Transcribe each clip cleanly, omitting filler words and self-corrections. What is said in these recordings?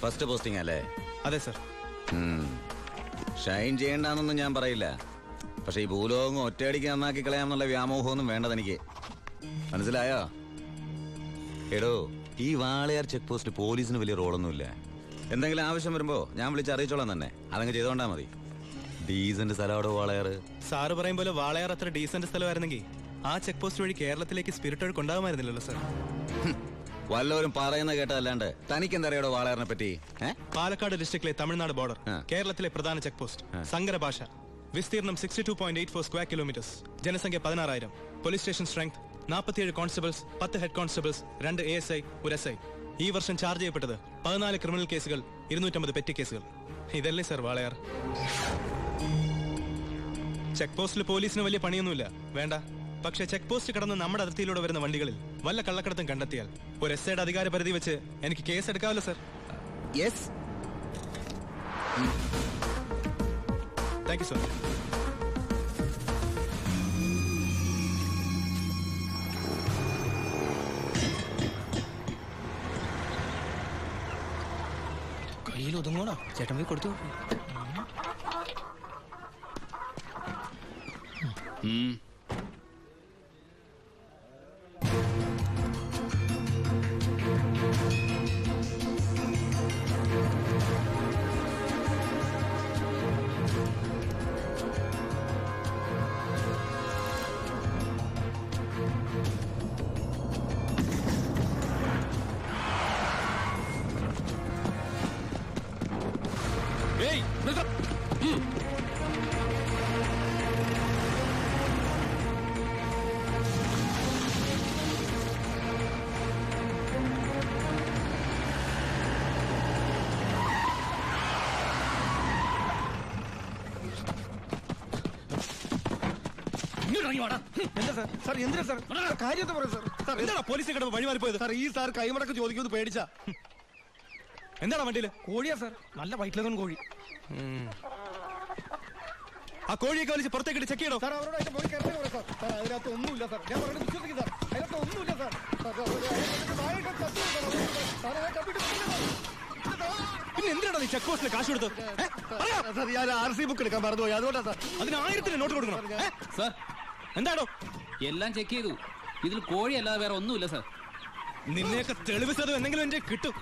First posting അല്ലേ? അതെ sir. Shine ചെയ്യണ്ടെന്നൊന്നും ഞാൻ പറയില്ല, പക്ഷെ ഈ ഭൂലോകം ഒറ്റയടിക്ക് നന്നാക്കി കളയാമെന്നുള്ള വ്യാമോഹമൊന്നും വേണ്ടത് എനിക്ക്. മനസ്സിലായോ? എടോ, ഈ വാളയാർ ചെക്ക് പോസ്റ്റ് പോലീസിന് വലിയ റോളൊന്നുമില്ല. എന്തെങ്കിലും ആവശ്യം വരുമ്പോ ഞാൻ വിളിച്ച് അറിയിച്ചോളാം തന്നെ. അതങ്ങ് ചെയ്തോണ്ടാ മതി. ഡീസന്റ് സ്ഥലമാടോ വാളയാർ. സാറ് പറയും പോലെ വാളയാർ അത്ര ഡീസന്റ് സ്ഥലമായിരുന്നെങ്കിൽ ആ ചെക്ക് പോസ്റ്റ് വഴി കേരളത്തിലേക്ക് സ്പിരിറ്റ് ഒഴുക്ക് ഉണ്ടാകുമായിരുന്നില്ലല്ലോ സർ. വല്ലവരും പറയുന്ന കേട്ടതല്ലാണ്ട് തനിക്ക് എന്തറിയാടോ വാളയാറിനെ പറ്റി? പാലക്കാട് ഡിസ്ട്രിക്റ്റിലെ തമിഴ്നാട് ബോർഡർ, കേരളത്തിലെ പ്രധാന ചെക്ക് പോസ്റ്റ്, സങ്കര ഭാഷ, വിസ്തീർണം 62.84 സ്ക്വയർ കിലോമീറ്റേഴ്സ്, ജനസംഖ്യ 16,000, police station strength 47 constables, 10 head constables, 2 ASI, 1 SI. ഈ വർഷം ചാർജ് ചെയ്യപ്പെട്ടത് 14 ക്രിമിനൽ കേസുകൾ, 250 പെറ്റി കേസുകൾ. ഇതല്ലേ സർ വാളയാർ? ചെക്ക് പോസ്റ്റിൽ പോലീസിന് വലിയ പണിയൊന്നുമില്ല, വേണ്ട. പക്ഷെ ചെക്ക് പോസ്റ്റ് കടന്ന് നമ്മുടെ അതിർത്തിയിലൂടെ വരുന്ന വണ്ടികളിൽ വല്ല കള്ളക്കടത്തും കണ്ടെത്തിയാൽ ഒരു SIയുടെ അധികാര പരിധി വെച്ച് എനിക്ക് കേസ് എടുക്കാമല്ലോ sir. Yes. Thank you sir. കയ്യിൽ ഒതുങ്ങോണോ? ചേട്ടൻ പോയി കൊടുത്തു. പോലീസിനെ കിടന്ന് വഴിമാറി പോയത് സാർ. ഈ സാർ കൈമടക്ക് ചോദിക്കുന്നത് പേടിച്ചാ. എന്താണ് വണ്ടിയില്? കോഴിയാ സാർ, നല്ല വയറ്റിലൊന്നും കോഴി. ആ കോഴിയൊക്കെ വലിച്ച് പുറത്തേക്ക് ചെക്ക് ചെയ്യണോ സാർ? അവരോട് അതിന്റെ പോയി കയറി പറയാം സാർ. സാർ അതിനകത്ത് ഒന്നുമില്ല സാർ, ഞാൻ പറഞ്ഞത് വിശ്വസിക്കും സാർ. അതിനകത്ത് ഒന്നുമില്ല സാർ. പിന്നെ എന്തിനാണ് നീ ചെക്ക് പോസ്റ്റിൽ കാശ് കൊടുത്തത്? സാർ ഞാൻ RC ബുക്ക് എടുക്കാൻ മറന്നുപോയി, അതുകൊണ്ടാ സാർ. അതിന് 1000 നോട്ട് കൊടുക്കണം സാർ. എന്താണോ? എല്ലാം ചെക്ക് ചെയ്തു, ഇതിൽ കോഴി അല്ലാതെ വേറെ ഒന്നുമില്ല സാർ. നിന്നെയൊക്കെ തെളിവ് സത് എന്തെങ്കിലും എന്റെ കിട്ടും.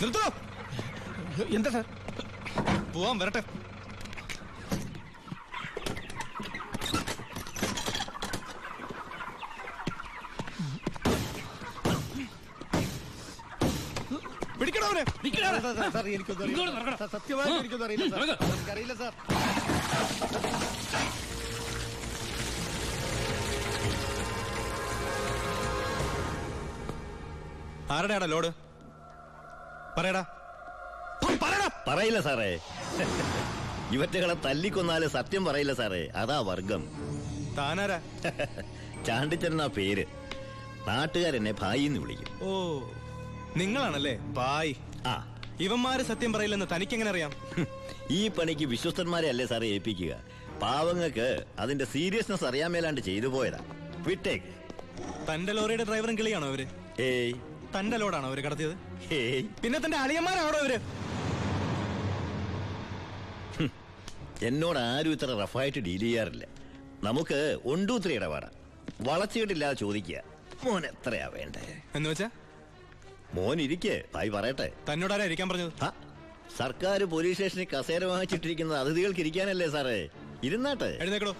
നിർത്തോ. എന്താ സാർ? പോവാൻ വരട്ടെ. പിടിക്കണവനെ. സത്യമായിട്ട് എനിക്കൊന്നും അറിയില്ല സാർ. എനിക്കറിയില്ല സാർ. ആരുടെയാടാ ലോഡ്? പറയടാ. പറയില്ല സാറേ. ഇവറ്റകളെ തല്ലിക്കൊന്നാല് സത്യം പറയില്ല സാറേ, അതാ വർഗം. താനാരാ? ചാണ്ടിച്ചെന്നാ പേര്. നാട്ടുകാരെന്നെ ഭായിന്ന് വിളിക്കും. ഓ, നിങ്ങളാണല്ലേ ബായ്. ആ, ഇവന്മാര് സത്യം പറയില്ലെന്ന് തനിക്കെങ്ങനെ അറിയാം? ഈ പണിക്ക് വിശ്വസ്തന്മാരെ അല്ലേ സാറേ ഏൽപ്പിക്കുക? പാവങ്ങൾക്ക് അതിന്റെ സീരിയസ്നെസ് അറിയാൻ മേലാണ്ട് ചെയ്തു പോയതാ. വിട്ടേക്ക്. തന്റെ ലോറിയുടെ ഡ്രൈവറും കിളിയാണോ അവര്? ഏയ്. തന്റെ ലോഡാണോ അവര് കടത്തിയത്? ഏയ്. പിന്നെ തന്റെ അളിയന്മാരാണോ അവര്? എന്നോട് ആരും ഇത്ര റഫായിട്ട് ഡീൽ ചെയ്യാറില്ല. നമുക്ക് 1-2 ഇടപാടാ. വളച്ചിട്ടില്ലാതെ ചോദിക്കുക, മോൻ എത്രയാ വേണ്ടേ എന്ന് വെച്ചാ? മോൻ ഇരിക്കേ, ഭായി പറയട്ടെ. തന്നോടാരാ ഇരിക്കാൻ പറഞ്ഞത്? സർക്കാർ പോലീസ് സ്റ്റേഷനിൽ കസേര വാങ്ങിച്ചിട്ടിരിക്കുന്നത് അതിഥികൾക്ക് ഇരിക്കാനല്ലേ സാറേ? ഇരുന്നാട്ടെ. എഴുന്നേക്കടോ.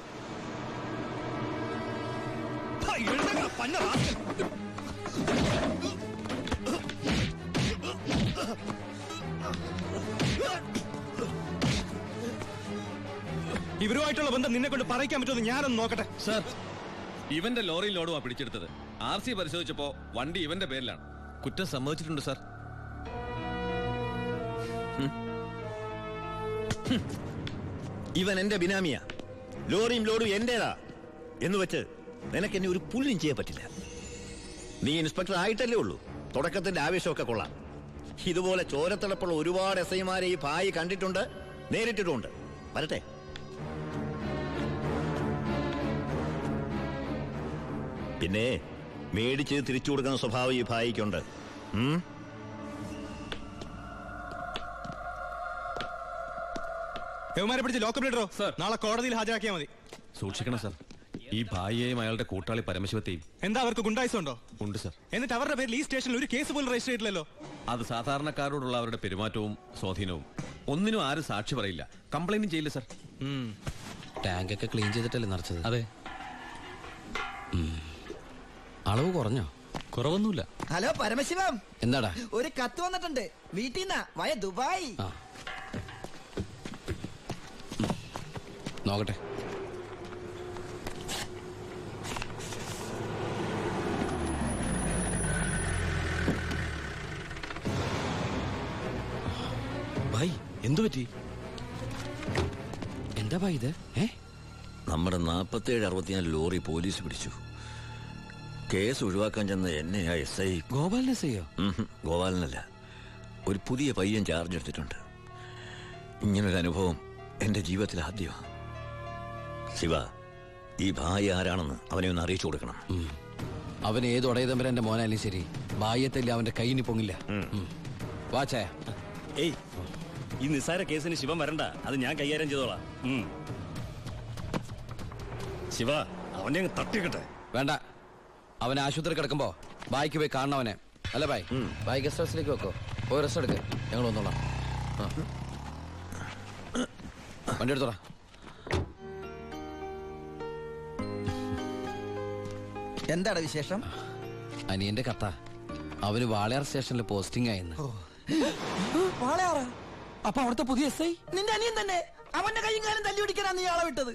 ഇവരുമായിട്ടുള്ള ബന്ധം നിന്നെ കൊണ്ട് പറയിക്കാൻ പറ്റുമെന്ന് ഞാനൊന്ന് നോക്കട്ടെ. സാർ, ഇവന്റെ ലോറി ലോഡുമാ പിടിച്ചെടുത്തത്. RC പരിശോധിച്ചപ്പോ വണ്ടി ഇവന്റെ പേരിലാണ്. കുറ്റം സമ്മതിച്ചിട്ടുണ്ട് സാർ. ഇവൻ എന്റെ ബിനാമിയാ. ലോറിയും ലോഡും എന്റേതാ എന്ന് വെച്ച് നിനക്ക് എന്നെ ഒരു പുല്ലും ചെയ്യാൻ പറ്റില്ല. നീ ഇൻസ്പെക്ടർ ആയിട്ടല്ലേ ഉള്ളൂ. തുടക്കത്തിന്റെ ആവേശമൊക്കെ കൊള്ളാം. ഇതുപോലെ ചോരത്തിളപ്പുള്ള ഒരുപാട് SIമാരെ ഈ ഭായി കണ്ടിട്ടുണ്ട്, നേരിട്ടിട്ടുണ്ട്. വരട്ടെ. പിന്നെ മേടിച്ച് തിരിച്ചു കൊടുക്കുന്ന സ്വഭാവം ഈ ഭായിക്കുണ്ട്. യവന്മാരെ പിടിച്ച് ലോക്കപ്പിലിടോ. നാളെ കോടതിയിൽ ഹാജരാക്കിയാൽ മതി. സൂക്ഷിക്കണം സാർ, ഈ ഭായിയെയും അയാളുടെ കൂട്ടാളി പരമശിവത്തെയും. എന്താ അവർക്ക് ഗുണ്ടായിസമുണ്ടോ? ഉണ്ട് സാർ. എന്നിട്ട് അവരുടെ പേരിൽ ഈ സ്റ്റേഷനിൽ ഒരു കേസ് പോലും രജിസ്റ്റർ ചെയ്തില്ലല്ലോ. അത് സാധാരണക്കാരോടുള്ള അവരുടെ പെരുമാറ്റവും സ്വാധീനവും. ഒന്നിനും ആരും സാക്ഷി പറയില്ല, കംപ്ലൈന്റും ചെയ്യില്ല സാർ. ടാങ്ക് ഒക്കെ ക്ലീൻ ചെയ്തിട്ടല്ലേ നിറച്ചത്? അതെ. അളവ് കുറഞ്ഞോ? കുറവൊന്നുമില്ല. ഹലോ പരമശിവം, എന്താടാ? ഒരു കത്ത് വന്നിട്ടുണ്ട് വീട്ടിൽ നിന്നാ, വയ ദുബായ്. നോക്കട്ടെ. ഭായ് എന്തു പറ്റി? എന്താ ഭായ് ഇത്? നമ്മുടെ 47-64 ലോറി പോലീസ് പിടിച്ചു. കേസ് ഒഴിവാക്കാൻ ചെന്ന എന്നെ ആ SI ഗോപാലിനെ ചെയ്യോ? ഗോപാലനല്ല, ഒരു പുതിയ പയ്യൻ ചാർജ് എടുത്തിട്ടുണ്ട്. ഇങ്ങനൊരു അനുഭവം എന്റെ ജീവിതത്തിൽ ആദ്യമാണ്. ശിവ, ഈ ഭായി ആരാണെന്ന് അവനെ ഒന്ന് അറിയിച്ചു കൊടുക്കണം. അവൻ ഏത് ഉടയതമ്പരന്റെ മോനായാലും ശരി, ഭായത്തല്ലേ അവന്റെ കൈയിന് പൊങ്ങില്ല. വാച്ചേ. ഏയ്, ഈ നിസ്സാര കേസിന് ശിവൻ വരണ്ട, അത് ഞാൻ കൈകാര്യം ചെയ്തോളാം. ശിവ, അവനെ അങ്ങ് തട്ടിക്കട്ടെ. വേണ്ട, അവൻ ആശുപത്രി കിടക്കുമ്പോ ബായിക്ക് പോയി കാണണം അവനെ. അല്ല ബായ്, ബായ് ഗസ്റ്റ് ഹൗസിലേക്ക് വെക്കോ, പോയി റെസ്റ്റ് എടുക്ക്, ഞങ്ങൾ വന്നോളാം. വണ്ടി എടുത്തോളാം. എന്താണ് വിശേഷം? അനിയന്റെ കഥ. അവന് വാളയാർ സ്റ്റേഷനിൽ പോസ്റ്റിംഗ് ആയിരുന്നു. വാളയാറാ? അപ്പൊ അവിടുത്തെ പുതിയ SI നിന്റെ അനിയൻ തന്നെ. അവന്റെ കൈയും കാലം തല്ലി പിടിക്കാനാ നീ ആളെ വിട്ടത്.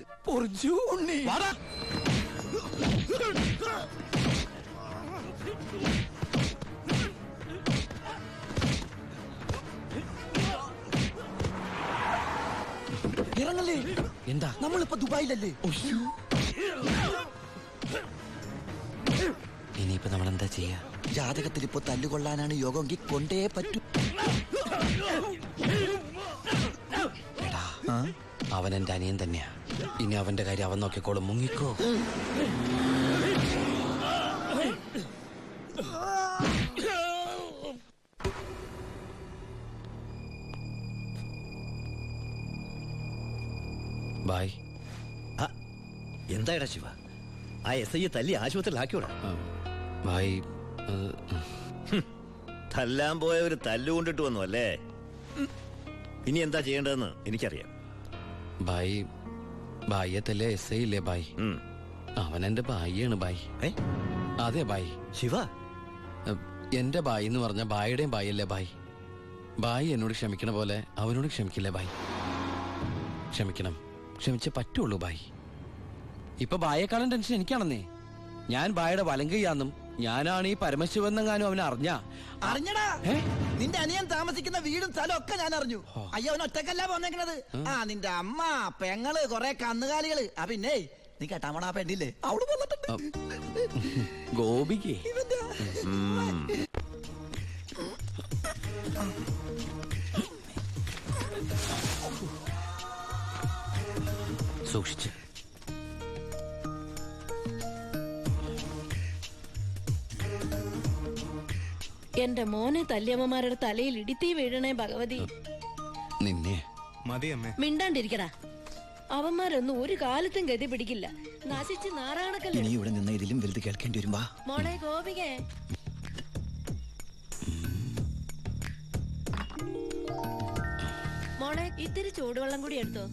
ഇറങ്ങല്ലേ. എന്താ? നമ്മളിപ്പോ ദുബായിലല്ലേ? ഇനിയിപ്പോ നമ്മൾ എന്താ ചെയ്യാ? ജാതകത്തിൽ ഇപ്പൊ തല്ലുകൊള്ളാനാണ് യോഗമെങ്കിൽ കൊണ്ടേ പറ്റൂ. അവൻ എന്റെ അനിയൻ തന്നെയാ. ഇനി അവന്റെ കാര്യം അവൻ നോക്കിക്കോളും. മുങ്ങിക്കോ. ബായ്. എന്തായടാ ശിവ, ആ SI തല്ലി ആശുപത്രിയിലാക്കിയോടാ? ബായ്, തല്ലാൻ പോയവര് തല്ലുകൊണ്ടിട്ട് വന്നു അല്ലേ? ഇനി എന്താ ചെയ്യേണ്ടതെന്ന് എനിക്കറിയാം. ബായ്, ബായ്യത്തല്ലേ SI ഇല്ലേ ബായ്? അവൻ എന്റെ ബായിയാണ് ബായ്. അതെ ബായ്. ശിവ, എന്റെ ബായി എന്ന് പറഞ്ഞ ബായിയുടെയും ബായല്ലേ ബായ്? ബായി എന്നോട് ക്ഷമിക്കണ പോലെ അവനോട് ക്ഷമിക്കില്ലേ ബായ്? ക്ഷമിക്കണം, ക്ഷമിച്ചേ പറ്റുള്ളൂ ബായ്. ഇപ്പൊ ബായേക്കാളും ടെൻഷൻ എനിക്കാണെന്നേ. ഞാൻ ബായുടെ വലങ്കയ്യാന്നും ഞാനാണ് ഈ പരമശിവനെങ്ങാനും അവനെ അറിഞ്ഞടാ. നിന്റെ അനിയൻ താമസിക്കുന്ന വീടും സ്ഥലം ഒക്കെ ഞാൻ അറിഞ്ഞു. അയ്യോ, അവൻ ഒറ്റക്കല്ല പോന്നേക്കണത്. നിന്റെ അമ്മ, പെങ്ങള്, കൊറേ കന്നുകാലികള്. പിന്നെ നീ കേട്ടാമണ ആ പെണ്ണില്ലേ, അവിടെ വന്നിട്ടുണ്ട്. ഗോപിക്ക് സൂക്ഷിച്ച്. എന്റെ മോനെ തല്ലിയമ്മമാരുടെ തലയിൽ ഇടിത്തീ വീഴണേ ഭഗവതി. നിന്നെ മതി അമ്മേ. മിണ്ടാണ്ടിരിക്കടാ. അവന്മാരൊന്നും ഒരു കാലത്തും ഗതി പിടിക്കില്ല. നശിച്ച് നാറാണക്കല്ലേ. ഇനി ഇവിടെ നിന്ന് ഇതിലും വലുത് കേൾക്കേണ്ടി വരുമ്പോ. മോളെ ഗോപികേ, മോളെ ഇത്തിരി ചൂടുവെള്ളം കൂടി എടുത്തോ.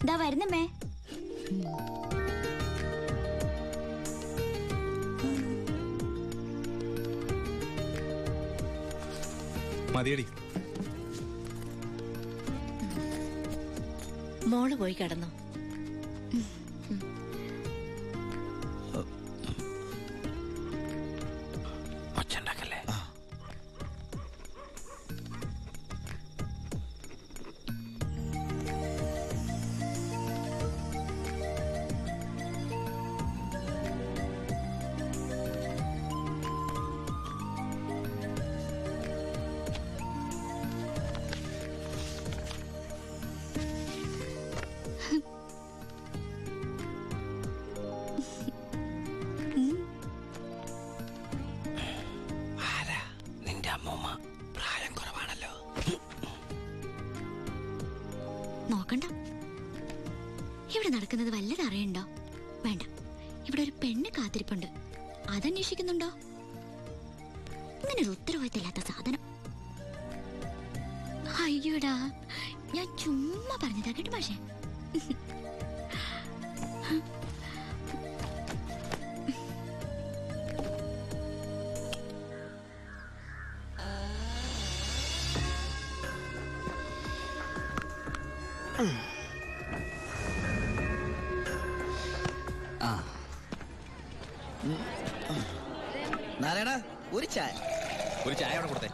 ദാ വരുന്നമ്മേ. മതിയടി. മോള് പോയി കിടന്നോ. ഒച്ചണ്ടാക്കല്ലേ. നടക്കുന്നത് വല്ലത് അറിയണ്ടോ? വേണ്ട. ഇവിടെ ഒരു പെണ്ണ് കാത്തിരിപ്പുണ്ട്. അതന്വേഷിക്കുന്നുണ്ടോ? ഇങ്ങനെ ഒരു ഉത്തരവാദിത്തമില്ലാത്ത സാധനം. അയ്യോടാ, ഞാൻ ചുമ്മാ പറഞ്ഞതാ കേട്ടോ മാഷേ. നാരായണ, ഒരു ചായ. ഒരു ചായ അവിടെ കൊടുത്തേ.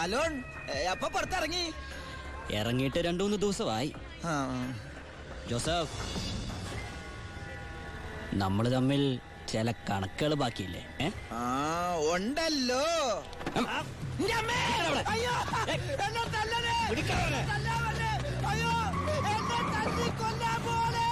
അലോൺ അപ്പൊ പുറത്തിറങ്ങി? ഇറങ്ങിയിട്ട് 2-3 ദിവസമായി. ജോസഫ്, നമ്മൾ തമ്മിൽ ചില കണക്കുകൾ ബാക്കിയില്ലേ? ഉണ്ടല്ലോ. അയ്യോ, എന്നെ തല്ലണേ. അയ്യോ, എന്നെ തല്ലിക്കൊല്ലാൻ പോലെ.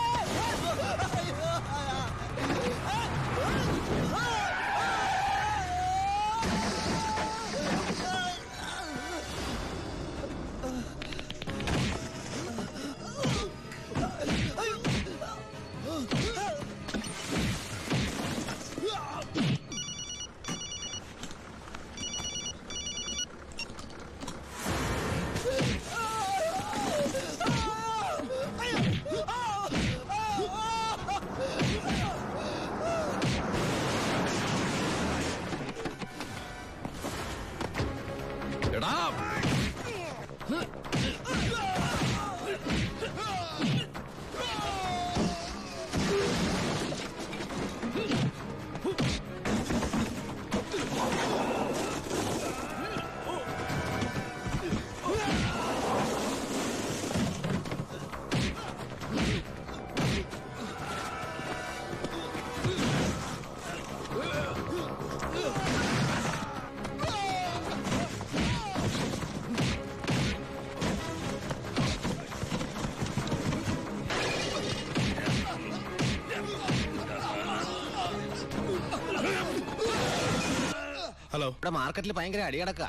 ഹലോ, ഇവിടെ മാർക്കറ്റിൽ ഭയങ്കര അടി കിടക്ക.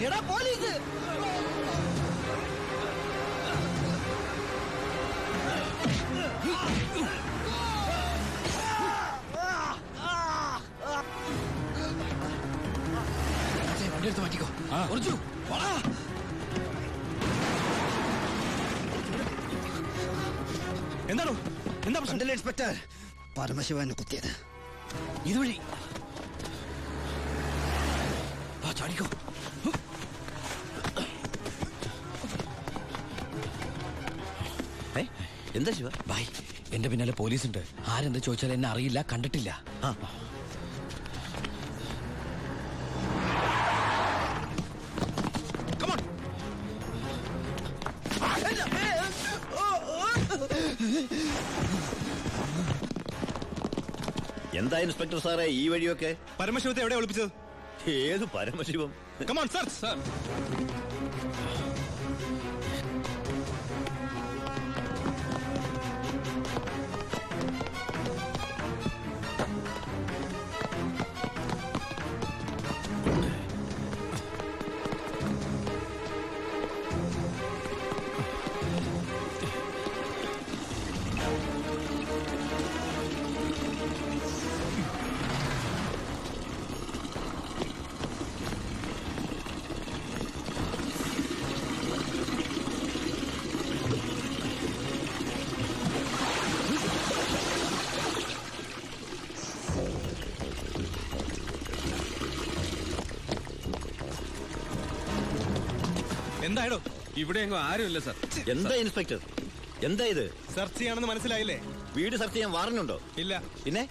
എടാ പോലീസ്! വണ്ടിയെടുത്ത് മാറ്റിക്കോ. എന്താണോ? എന്താ പ്രശ്നം? ഇൻസ്പെക്ടർ, പരമശിവനെ കുത്തിയത് ഇതുവഴി ചാടിക്കോ. എന്താ ശിവ? ബായ്, എന്റെ പിന്നാലെ പോലീസുണ്ട്. ആരെന്താ ചോദിച്ചാൽ എന്നെ അറിയില്ല, കണ്ടിട്ടില്ല. എന്താ ഇൻസ്പെക്ടർ സാറേ ഈ വഴിയൊക്കെ? പരമശിവത്തെ എവിടെ ഒളിപ്പിച്ചത്? ഏത് പരമശിവം? Come on sir. സർ, എന്തായോ? ഇവിടെ എങ്ങും ആരുമില്ല സർ. എന്താ ഇൻസ്പെക്ടർ, എന്താ ഇത്? സെർച്ച് ചെയ്യാണെന്ന് മനസ്സിലായില്ലേ? വീട് സെർച്ച് ചെയ്യാൻ വാറന്റുണ്ടോ? ഇല്ല. പിന്നെ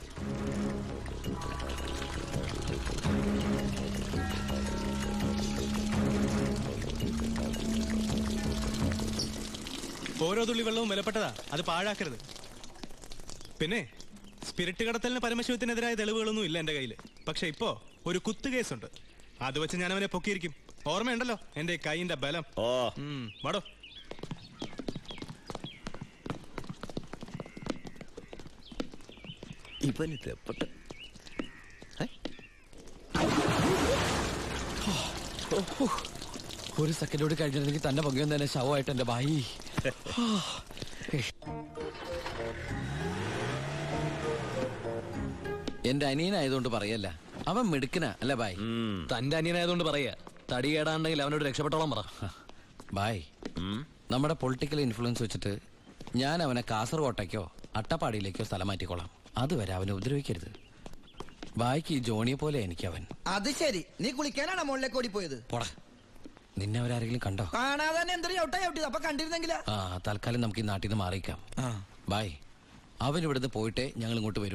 ഓരോ തുള്ളി വെള്ളവും വിലപ്പെട്ടതാ, അത് പാഴാക്കരുത്. പിന്നെ സ്പിരിറ്റ് കടത്തലിന് പരമശിവത്തിനെതിരായ തെളിവുകളൊന്നും ഇല്ല എന്റെ കയ്യിൽ. പക്ഷെ ഇപ്പോ ഒരു കുത്തുകേസുണ്ട്. അത് വെച്ച് ഞാൻ അവനെ പൊക്കിയിരിക്കും. ഓർമ്മയുണ്ടല്ലോ എന്റെ കൈയിന്റെ ബലം. വാടോ. ഒരു സെക്കൻഡ് കൂടി കഴിഞ്ഞിട്ടുണ്ടെങ്കിൽ തന്നെ പൊങ്ങിയൊന്നും തന്നെ ശവമായിട്ട് എന്റെ ബായി. എന്റെ അനിയനായതുകൊണ്ട് പറയല്ല, അവൻ മിടുക്കനാ അല്ലേ ബായ്? തന്റെ അനിയനായതുകൊണ്ട് പറയാ. തടി കേടാണ്ടെങ്കിൽ അവനോട് രക്ഷപ്പെട്ടോളം പറ. ബായ്, നമ്മുടെ പൊളിറ്റിക്കൽ ഇൻഫ്ലുവൻസ് വെച്ചിട്ട് ഞാൻ അവനെ കാസർകോട്ടേക്കോ അട്ടപ്പാടിയിലേക്കോ സ്ഥലം മാറ്റിക്കോളാം. അതുവരെ അവനെ ഉപദ്രവിക്കരുത്. ബായ്ക്ക് ഈ ജോണിയെ പോലെ എനിക്ക് അവൻ. അത് ശരി, നീ കുളിക്കാനാണോ മുകളിലേക്ക് ഓടിപ്പോയത്? പോടാ, നിന്നെ അവരാരെങ്കിലും കണ്ടോ? കാണാതെ തന്നെ എന്തൊരു ചവിട്ടിയത്. അപ്പൊ കണ്ടിരുന്നെങ്കിലാ. തൽക്കാലം നമുക്ക് ഈ നാട്ടിൽ നിന്ന് മാറിയിക്കാം. ബായ്, അവൻ ഇവിടുന്ന് പോയിട്ടേ ഞങ്ങൾ ഇങ്ങോട്ട് വരൂ.